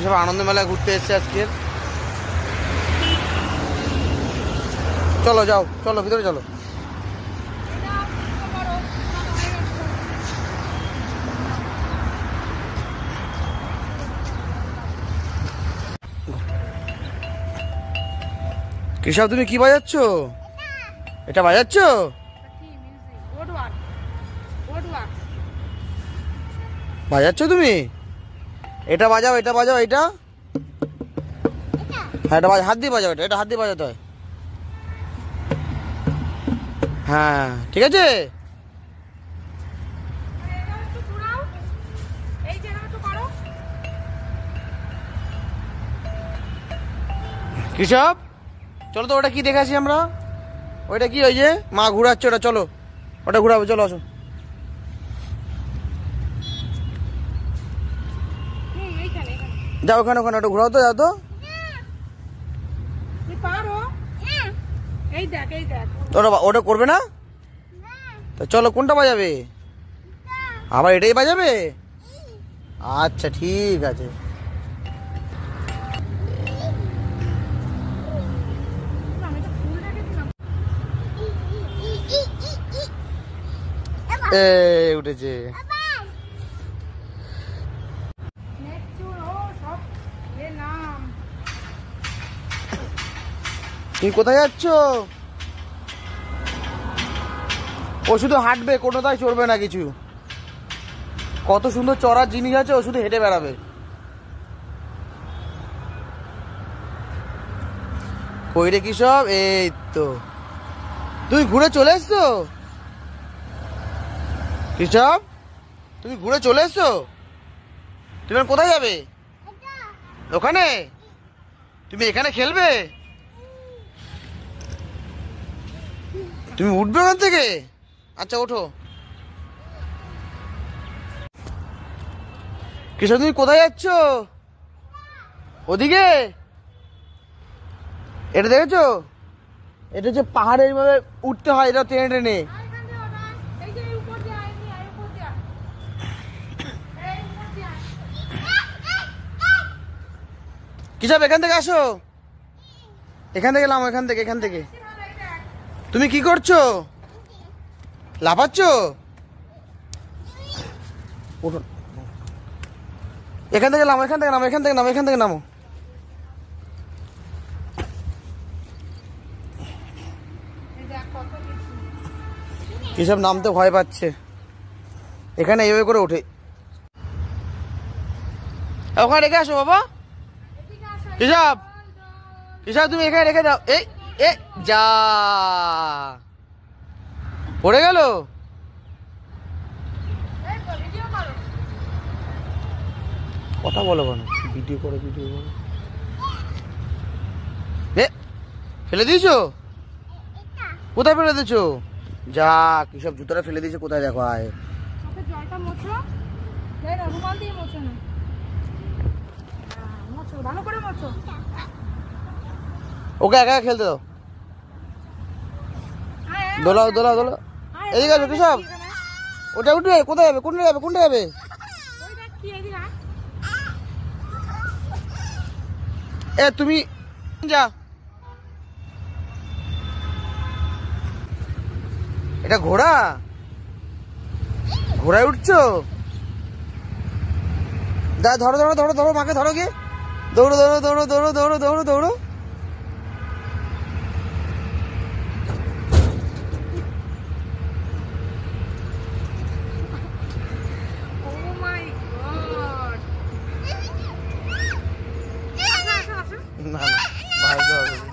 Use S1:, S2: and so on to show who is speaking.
S1: সব আনন্দ মেলায় ঘুরতে এসছে আজকে। চলো যাও, চলো ভিতরে চলো। কৃষক তুমি কি বাজাচ্ছ? এটা বাজাচ্ছ? বাজাচ্ছ তুমি? এটা বাজাও, এটা বাজাও, এটা হ্যাঁ এটা হাত দিয়ে বাজাও, এটা হাত দিয়ে বাজাতে হয়। হ্যাঁ ঠিক আছে। কৃষক চলো তো, ওটা কি দেখাচ্ছি আমরা? ওইটা কি? ওই যে মা ঘুরাচ্ছে ওটা, চলো ওটা ঘুরাবো, চলো আসো। যাও ওখানে, ওখানে ওটা ঘুরাও তো, যাও তো। ওটা করবে না তো, চলো কোনটা বাজাবে? আবার এটাই বাজাবে? আচ্ছা ঠিক আছে। উঠেছে। তুমি কোথায় যাচ্ছ? ও শুধু হাঁটবে, কোনোটাই চড়বে না কিছু। কত সুন্দর চড়ার জিনিস আছে, ও শুধু হেঁটে বেড়াবে। কই রে কি সব? এই তো তুমি ঘুরে চলে এসছো। কৃষক তুমি ঘুরে চলে এসছো? তুমি কোথায় যাবে? ওখানে? তুমি এখানে খেলবে? তুমি উঠবে ওখান থেকে? আচ্ছা ওঠো। কৃষক তুমি কোথায় যাচ্ছ? ওদিকে? এটা দেখেছো? এটা হচ্ছে পাহাড়ে এইভাবে উঠতে হয়, এটা টেনে টেনে। কৃষক এখান থেকে আসো, এখান থেকে নামো, এখান থেকে, এখান থেকে। তুমি কি করছো? লাফাচ্ছ? এখান থেকে নামো, এখান থেকে নামো, এখান থেকে নামো, এখান থেকে নামো। কিসব নামতে ভয় পাচ্ছে, এখানে এইভাবে করে ওঠে। ওখানে রেখে আসো বাবা। কিসব কিসব তুমি এখানে রেখে দাও। এই এ যা পড়ে গেল। কথা বলো কেন? ভিডিও করে, ভিডিও করে। ফেলে দিয়েছো? কোথায় ফেলে দিয়েছো? যা কিসব জুতোটা ফেলে দিয়েছে কোথায়, দেখো। আয় ওকে একা খেলতে দাও। দোলাও দোলাও দোলাও। এদিকে আসো কিসব। ওটা উঠবে? কোথায় যাবে? কোনটা যাবে? কোনটা যাবে? এ তুমি যা। এটা ঘোড়া? ঘোড়ায় উঠছো? দা ধরো ধরো ধরো ধরো, মাকে ধরো গিয়ে। দৌড়ো দৌড়ো দৌড়ো দৌড়ো দৌড়ো দৌড়ো দৌড়ো। না না ভাই